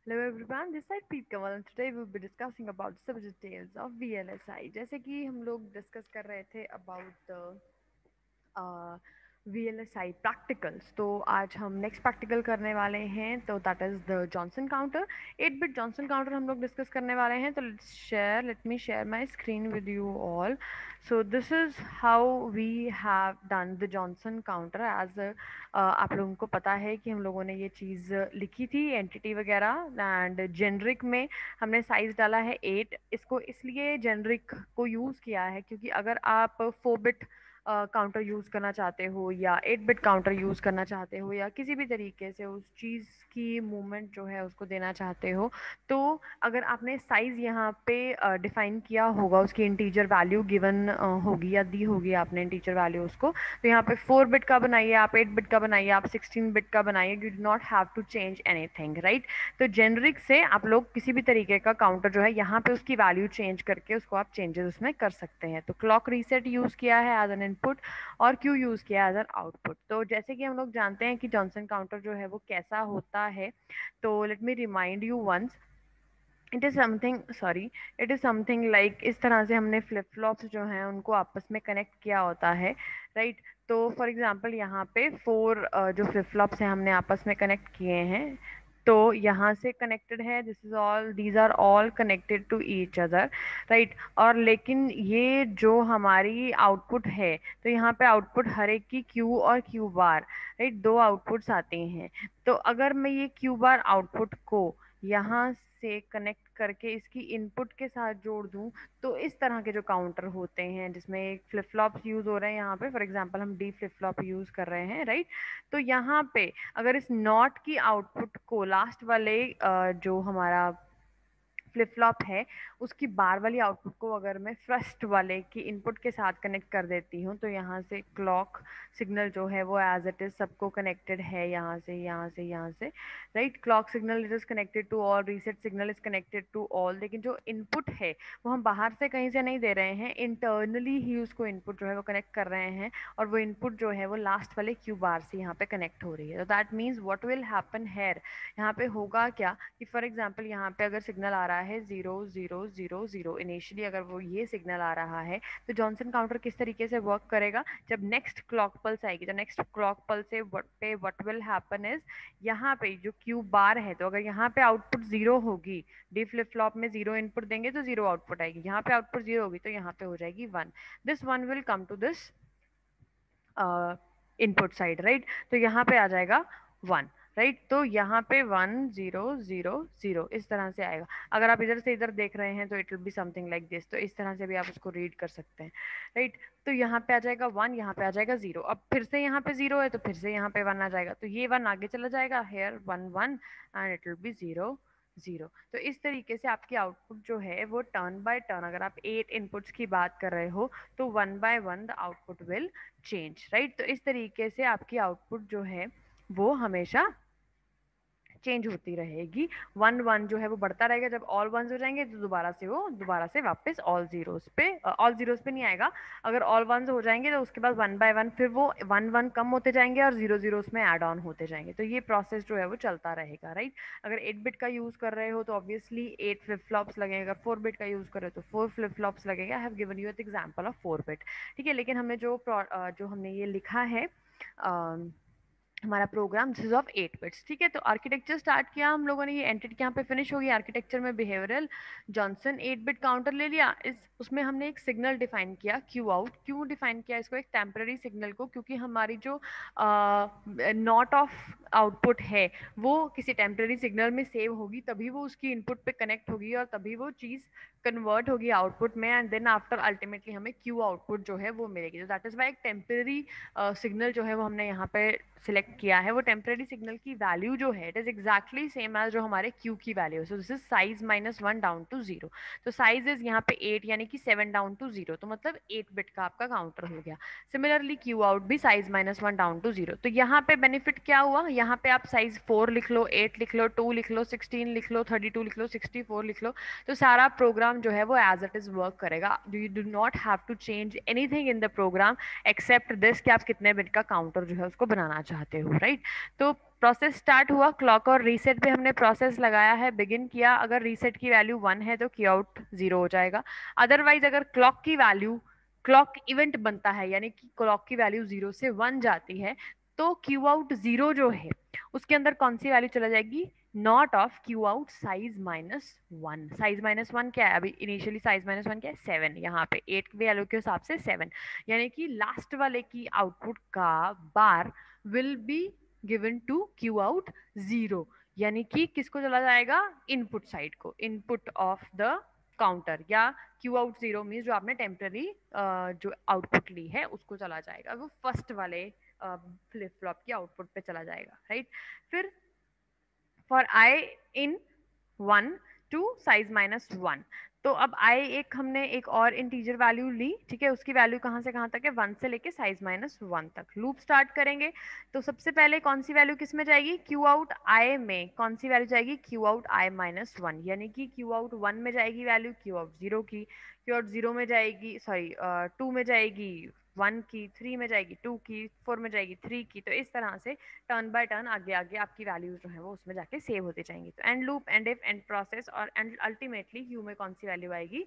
Hello everyone, this side Preet Kamal and today we'll be discussing about the subject details of VLSI. जैसे कि हम लोग discuss कर रहे थे about the VLSI practicals, तो आज हम नेक्स्ट प्रैक्टिकल करने वाले हैं, तो that is the Johnson counter 8 bit Johnson counter हम लोग डिस्कस करने वाले हैं. तो let me share my screen with you all. So this is how we have done the Johnson counter as आप लोगों को पता है कि हम लोगों ने ये चीज़ लिखी थी एंटिटी वगैरह एंड जेनरिक में हमने साइज डाला है 8. इसको इसलिए जेनरिक को यूज़ किया है क्योंकि अगर आप 4 बिट काउंटर यूज़ करना चाहते हो या 8 बिट काउंटर यूज़ करना चाहते हो या किसी भी तरीके से उस चीज़ की मूवमेंट जो है उसको देना चाहते हो, तो अगर आपने साइज़ यहाँ पे डिफाइन किया होगा, उसकी इंटीजर वैल्यू गिवन होगी या दी होगी आपने इंटीजर वैल्यू उसको, तो यहाँ पे 4 बिट का बनाइए, आप 8 बिट का बनाइए, आप 16 बिट का बनाइए, you do not have to change anything, right. तो जेनरिक से आप लोग किसी भी तरीके का काउंटर जो है यहाँ पे उसकी वैल्यू चेंज करके उसको आप चेंजेस उसमें कर सकते हैं. तो क्लॉक रीसेट यूज़ किया है एज एन इनपुट और क्यू यूज़ किया है एज एन आउटपुट. तो जैसे कि हम लोग जानते हैं कि जॉनसन काउंटर जो है वो कैसा होता है, तो let me remind you once. It is something like इस तरह से हमने फ्लिप फ्लॉप्स जो हैं उनको आपस में कनेक्ट किया होता है, राइट. तो फॉर एग्जांपल यहाँ पे 4 जो फ्लिप फ्लॉप्स हैं हमने आपस में कनेक्ट किए हैं, तो यहाँ से कनेक्टेड है, this is all, these are all connected to each other, right. और लेकिन ये जो हमारी आउटपुट है, तो यहाँ पे आउटपुट हर एक की क्यू और क्यू बार, राइट, दो आउटपुट्स आती हैं. तो अगर मैं ये क्यू बार आउटपुट को यहाँ से कनेक्ट करके इसकी इनपुट के साथ जोड़ दूं, तो इस तरह के जो काउंटर होते हैं जिसमें एक फ्लिप फ्लॉप्स यूज हो रहे हैं, यहाँ पे फॉर एग्जांपल हम डी फ्लिप फ्लॉप यूज कर रहे हैं, राइट. तो यहाँ पे अगर इस नॉट की आउटपुट को लास्ट वाले जो हमारा फ्लिप फ्लॉप है उसकी बार वाली आउटपुट को अगर मैं फर्स्ट वाले की इनपुट के साथ कनेक्ट कर देती हूँ, तो यहाँ से क्लॉक सिग्नल जो है वो एज इट इज सबको कनेक्टेड है, यहाँ से यहाँ से यहाँ से, right. Clock signal it is connected to all, reset signal is connected to all. लेकिन जो इनपुट है वो हम बाहर से कहीं से नहीं दे रहे हैं, इंटरनली ही उसको इनपुट जो है वो कनेक्ट कर रहे हैं, और वो इनपुट जो है वो लास्ट वाले क्यू बार से यहाँ पे कनेक्ट हो रही है. तो that means what will happen here, यहाँ पे होगा क्या कि फॉर एग्जाम्पल यहाँ पे अगर सिग्नल आ रहा है 0 0 0 0 इनिशियली, अगर वो ये सिग्नल आ रहा है, तो जॉनसन काउंटर किस तरीके से वर्क करेगा, जब नेक्स्ट क्लॉक पल्स आएगी, तो नेक्स्ट क्लॉक पल्स से व्हाट विल हैपन इज, यहाँ पे जो क्यू बार है, तो अगर यहाँ पे आउटपुट 0 होगी, डी फ्लिप फ्लॉप में 0 इनपुट देंगे तो 0 आउटपुट आएगी, यहाँ पे आउटपुट 0 होगी तो यहाँ पे हो जाएगी 1. This 1 will come to this input side, right. तो यहाँ पे आ जाएगा 1, राइट. तो यहाँ पे 1 0 0 0 इस तरह से आएगा. अगर आप इधर से इधर देख रहे हैं तो it will be something like this, तो इस तरह से भी आप उसको रीड कर सकते हैं, राइट. तो यहाँ पे आ जाएगा 1, यहाँ पे आ जाएगा 0, अब फिर से यहाँ पे 0 है तो फिर से यहाँ पे 1 आ जाएगा, तो ये 1 आगे चला जाएगा, here 1 1 and it will be 0 0. तो इस तरीके से आपकी आउटपुट जो है वो टर्न बाय टर्न, अगर आप 8 इनपुट्स की बात कर रहे हो तो 1 by 1 the output will change, right. तो इस तरीके से आपकी आउटपुट जो है वो हमेशा चेंज होती रहेगी. 1 1 जो है वो बढ़ता रहेगा, जब ऑल वंस हो जाएंगे तो दोबारा से वापस ऑल जीरोस पे नहीं आएगा. अगर ऑल वंस हो जाएंगे तो उसके बाद 1 बाय 1 फिर वो 1 1 कम होते जाएंगे और 0 जीरोस में ऐड ऑन होते जाएंगे. तो ये प्रोसेस जो है वो चलता रहेगा, राइट. अगर 8 बिट का यूज कर रहे हो तो ऑब्वियसली 8 फ्लिप फ्लॉप्स लगेगा, 4 बिट का यूज कर रहे हो तो 4 फ्लिप फ्लॉप्स लगेगा. I have given you an example of 4 bit, ठीक है. लेकिन हमने जो हमने ये लिखा है हमारा program, this is of 8 bits, ठीक है. तो आर्किटेक्चर स्टार्ट किया हम लोगों ने, ये एंटिटी यहाँ पे फिनिश होगी. आर्किटेक्चर में बिहेवियरल जॉनसन 8 बिट काउंटर ले लिया, इस उसमें हमने एक सिग्नल डिफाइन किया क्यू आउट. क्यों डिफाइन किया इसको, एक टेम्पररी सिग्नल को, क्योंकि हमारी जो नॉट ऑफ आउटपुट है वो किसी टेम्पररी सिग्नल में सेव होगी, तभी वो उसकी इनपुट पे कनेक्ट होगी और तभी वो चीज़ कन्वर्ट होगी आउटपुट में, एंड देन आफ्टर अल्टीमेटली हमें क्यू आउटपुट जो है वो मिलेगी. तो दैट इज वाई एक टेम्पररी सिग्नल जो है वो हमने यहाँ पे सिलेक्ट किया है. वो टेम्पररी सिग्नल की वैल्यू जो है it is exactly same as जो हमारे क्यू की वैल्यू है. So this is size -1 down to 0. तो साइज इज यहाँ पे 8 यानी कि 7 डाउन टू 0, तो मतलब 8 बिट का आपका काउंटर हो गया. सिमिलरली क्यू आउट भी साइज -1 डाउन टू 0. तो यहाँ पे बेनिफिट क्या हुआ, यहाँ पे आप साइज 4 लिख लो, 8 लिख लो, 2 लिख लो, 16 लिख लो, 32 लिख लो, 64 लिख लो, तो सारा प्रोग्राम जो है वो एज इट इज वर्क करेगा. You do not have to change anything in the program except this कि आप कितने बिट का काउंटर जो है उसको बनाना चाहते हो, राइट. तो प्रोसेस स्टार्ट हुआ, क्लॉक और रीसेट पे हमने प्रोसेस लगाया है, बिगिन किया. अगर रीसेट की वैल्यू 1 है तो क्यू आउट 0 हो जाएगा. अदरवाइज अगर क्लॉक इवेंट बनता है, यानी कि क्लॉक की वैल्यू 0 से 1 जाती है, तो क्यू आउट 0 जो है उसके अंदर कौन सी वैल्यू चला जाएगी, not of Q out size -1. Size -1 क्या है, अभी इनिशियली साइज -1 क्या है, 7. यहाँ पे 8 की वैल्यू के हिसाब से 7, यानी कि लास्ट वाले की आउटपुट का बार will be given to Q out 0, यानी कि किसको चला जाएगा, इनपुट साइड को, इनपुट ऑफ द काउंटर, या क्यू आउट 0 मीन्स जो आपने टेम्पररी जो आउटपुट ली है उसको चला जाएगा, वो फर्स्ट वाले फ्लिप फ्लॉप की आउटपुट पे चला जाएगा, राइट. फिर for i in 1 to size -1, तो अब आई एक हमने एक और इंटीजर वैल्यू ली, ठीक है. उसकी वैल्यू कहाँ से कहाँ तक है, 1 से लेके साइज -1 तक. लूप स्टार्ट करेंगे तो सबसे पहले कौन सी वैल्यू किस में जाएगी, क्यू आउट आई में कौन सी वैल्यू जाएगी, क्यू आउट आई -1, यानी कि क्यू आउट 1 में जाएगी वैल्यू क्यू आउट 0 की, क्यू आउट 0 में जाएगी, सॉरी 2 में जाएगी 1 की, 3 में जाएगी 2 की, 4 में जाएगी 3 की. तो इस तरह से टर्न बाय टर्न आगे आगे आपकी वैल्यूज जो है वो उसमें जाके सेव होते जाएंगी. तो and loop, and if, and process, और एंड अल्टीमेटली क्यू में कौन सी वैल्यू आएगी,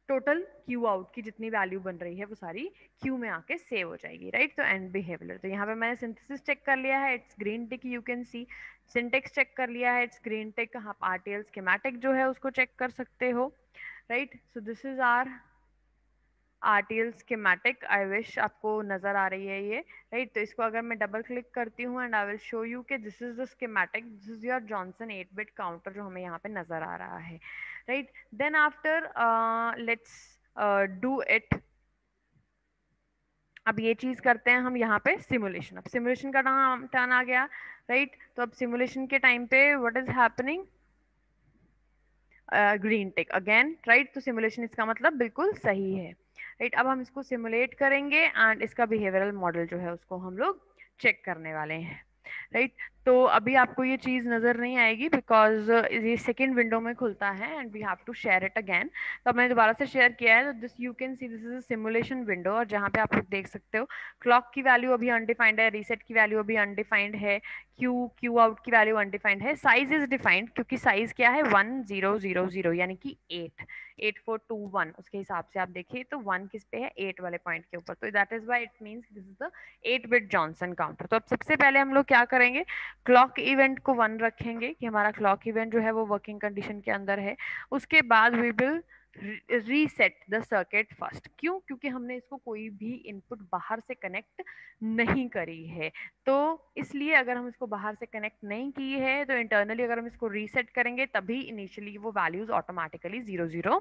टोटल क्यू आउट की जितनी वैल्यू बन रही है वो सारी क्यू में आके सेव हो जाएगी, राइट. तो एंड बिहेवियर, तो यहाँ पे मैंने सिंथेसिस चेक कर लिया है, it's green tick, you can see. Syntax check कर लिया है, इट्स ग्रीन टिक. आप आरटीएल स्कीमेटिक जो है उसको चेक कर सकते हो, right. So this is R RTL schematic. I wish आपको नजर आ रही है ये, राइट. तो इसको अगर मैं डबल क्लिक करती हूँ and I will show you कि this is the schematic, this is your Johnson eight bit counter जो हमें यहाँ पे नजर आ रहा है, right. Then after let's do it. अब ये चीज करते हैं हम यहाँ पे सिमुलेशन. अब सिमुलेशन का टर्न आ गया, राइट. तो अब सिमुलेशन के टाइम पे what is happening, green tick again, right. तो सिमुलेशन इसका मतलब बिल्कुल सही है, राइट. अब हम इसको सिमुलेट करेंगे एंड इसका बिहेवियरल मॉडल जो है उसको हम लोग चेक करने वाले हैं, राइट. तो अभी आपको ये चीज नजर नहीं आएगी बिकॉज ये सेकेंड विंडो में खुलता है and we have to share it again. तो अब मैंने दोबारा से शेयर किया है, तो this you can see this is a simulation window, और जहाँ पे आप लोग देख सकते हो क्लॉक की वैल्यू अभी अनडिफाइंड है, रीसेट की वैल्यू अभी अनडिफाइंड है, क्यू आउट की वैल्यू अनडिफाइंड है, साइज इज डिफाइंड क्योंकि साइज क्या है 1000 यानी कि 8 8421, उसके हिसाब से आप देखिए तो 1 किस पे है, 8 वाले पॉइंट के ऊपर. तो that is why it means this is the eight bit Johnson counter. तो अब सबसे पहले हम लोग क्या करेंगे, क्लॉक इवेंट को 1 रखेंगे कि हमारा क्लॉक इवेंट जो है वो वर्किंग कंडीशन के अंदर है. उसके बाद we will reset the circuit first. क्यों, क्योंकि हमने इसको कोई भी इनपुट बाहर से कनेक्ट नहीं करी है, तो इसलिए अगर हम इसको बाहर से कनेक्ट नहीं की है तो इंटरनली अगर हम इसको रीसेट करेंगे तभी इनिशियली वो वैल्यूज ऑटोमेटिकली 0 0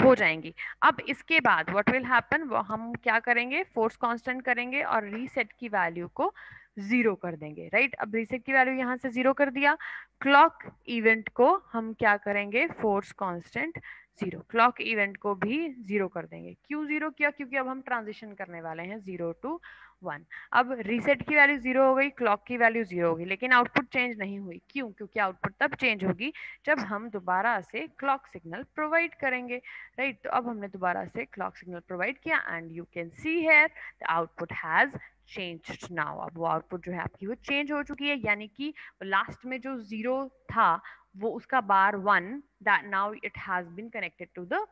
हो जाएंगी. अब इसके बाद व्हाट विल हैपन, हम क्या करेंगे, फोर्स कांस्टेंट करेंगे और रीसेट की वैल्यू को 0 कर देंगे, राइट. अब रीसेट की वैल्यू यहाँ से 0 कर दिया, क्लॉक इवेंट को हम क्या करेंगे, फोर्स कांस्टेंट 0, क्लॉक इवेंट को भी 0 कर देंगे. क्यों 0 किया, क्योंकि अब हम ट्रांजिशन करने वाले हैं 0 to 1. अब रीसेट की वैल्यू 0 हो गई, क्लॉक की वैल्यू 0 हो गई, लेकिन आउटपुट चेंज नहीं हुई. क्यों, क्योंकि आउटपुट तब चेंज होगी जब हम दोबारा से क्लॉक सिग्नल प्रोवाइड करेंगे, राइट. तो अब हमने दोबारा से क्लॉक सिग्नल प्रोवाइड किया and you can see here the output has changed now. अब वो आउटपुट जो है आपकी वो चेंज हो चुकी है, यानी कि लास्ट में जो 0 था वो उसका bar 1, that now it has been connected to the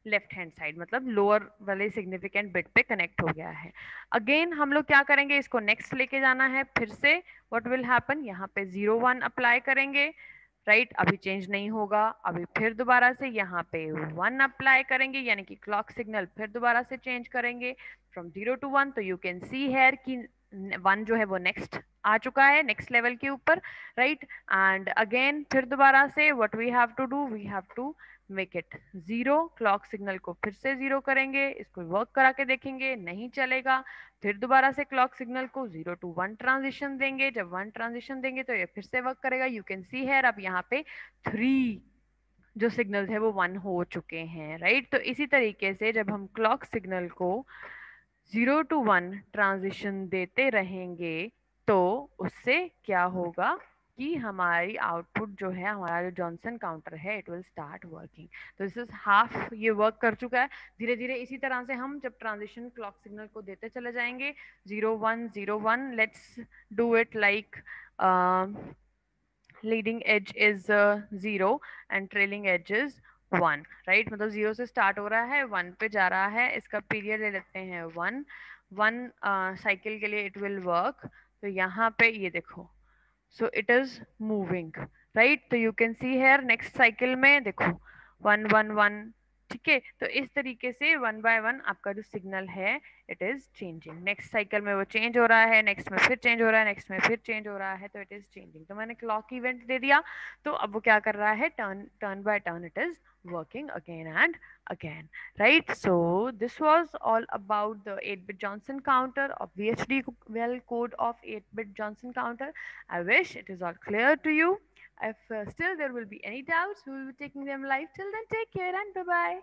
left hand side, मतलब लोअर वाले सिग्निफिकेंट बिट पे कनेक्ट हो गया है. अगेन हम लोग क्या करेंगे, इसको नेक्स्ट लेके जाना है. फिर से व्हाट विल हैपन, यहाँ पे 0 1 अप्लाई करेंगे, राइट. अभी चेंज नहीं होगा. अभी फिर दोबारा से यहाँ पे 1 अप्लाई करेंगे, यानी कि क्लॉक सिग्नल फिर दोबारा से चेंज करेंगे फ्रॉम 0 to 1. तो यू कैन सी हेयर कि 1 जो है वो नेक्स्ट आ चुका है, नेक्स्ट लेवल के ऊपर, राइट. एंड अगेन फिर दोबारा से what we have to do, we have to make it 0. Clock signal को फिर से 0 करेंगे, इसको वर्क करा के देखेंगे, नहीं चलेगा. फिर दोबारा से क्लॉक सिग्नल को 0 to 1 ट्रांजिशन देंगे, जब 1 ट्रांजिशन देंगे तो ये फिर से वर्क करेगा. यू कैन सी हेयर अब यहाँ पे 3 जो सिग्नल्स है वो 1 हो चुके हैं, राइट. तो इसी तरीके से जब हम क्लॉक सिग्नल को 0 to 1 ट्रांजिशन देते रहेंगे तो उससे क्या होगा कि हमारी आउटपुट जो है, हमारा जो जॉनसन काउंटर है, इट विल स्टार्ट वर्किंग। तो दिस इज हाफ, ये वर्क कर चुका है। धीरे धीरे इसी तरह से हम जब ट्रांजिशन क्लॉक सिग्नल को देते चले जाएंगे, 0 1 0 1, let's do it like leading edge is 0 and trailing edge is 1, right. मतलब 0 से स्टार्ट हो रहा है, 1 पे जा रहा है, इसका पीरियड ले लेते हैं 1, 1 साइकिल के लिए इट विल वर्क। तो यहाँ पे ये देखो, so it is moving, right? तो you can see here next cycle में देखो 1 1 1, ठीक है। तो इस तरीके से 1 by 1 आपका जो सिग्नल है it is changing. Next cycle में वो चेंज हो रहा है, नेक्स्ट में फिर चेंज हो रहा है, नेक्स्ट में फिर चेंज हो रहा है, तो इट इज चेंजिंग। तो मैंने क्लॉक इवेंट दे दिया, तो अब वो क्या कर रहा है, turn turn by turn it is working again and again, right? So this was all about the 8-bit Johnson counter of VHD well code of 8-bit Johnson counter. I wish it is all clear to you. If still there will be any doubts, we will be taking them live. Till then, take care and bye bye.